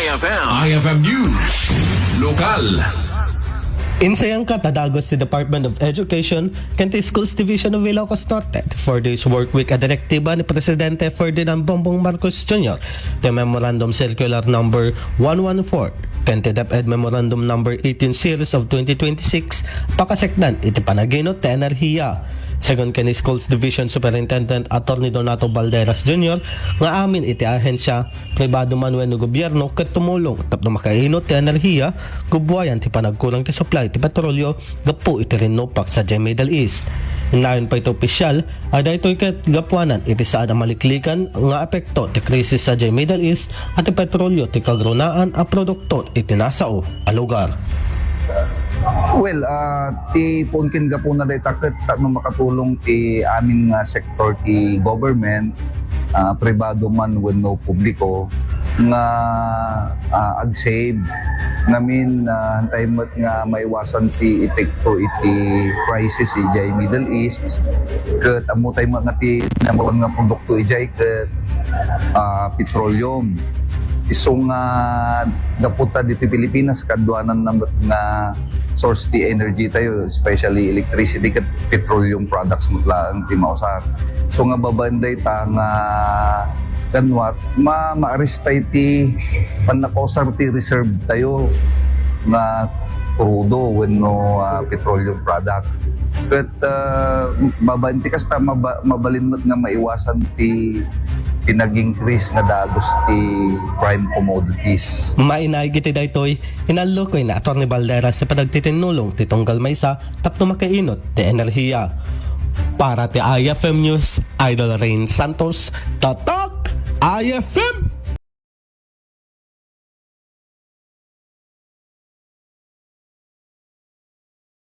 IFM News. Lokal. Insayang katadagos si Department of Education kanti Schools Division of Ilocos Norte 4 days work week a direktiba ni Presidente Ferdinand Bongbong Marcos Jr. the Memorandum Circular Number 114 kanti DepEd Memorandum Number 18 Series of 2026 pakasekdan iti panaginot ti enerhiya. Second kani Schools Division Superintendent Attorney Donato Balderas Jr. nga amin iti ahensya pribado man wenno gobyerno ket tumulong tapno makainot ti enerhiya gubwayan ti panagkulang ti supply ti petrolyo gapu iti rinupak sa Middle East. Inayon pa ito opisyal ay daytoy ket gapuanan iti saan ang maliklikan nga epekto ti krisis sa Middle East at ti petrolyo ti kagrunaan a produkto iti nasao a lugar. Well, ti punkin ka po na day takot no makatulong ti aming sektor ti government, pribado man wenno publiko nga ag-save ngamin hantay mat nga maiwasan ti epekto iti crisis ijay Middle East ket amutay mat nga ti namuan nga produkto ijay ket petroleum. Isong daputa dito Pilipinas kadwanan nga source ti energy tayo, especially electricity ket petroleum products mutlaang ti mausar. So nga babanday ta nga kanwat ma-arrestay ti panakausar ti reserve tayo nga crudo wenno petroleum product. Ket babanti kasta mabalinmat nga maiwasan ti pinag-increase nga dagos ti prime commodities. Mainay giti daytoy inalukoy na Attorney Balderas sa panagtitinulong ti tunggal maysa tapno makainot ti enerhiya. Para ti IFM News, Idol Rain Santos, Tatak IFM!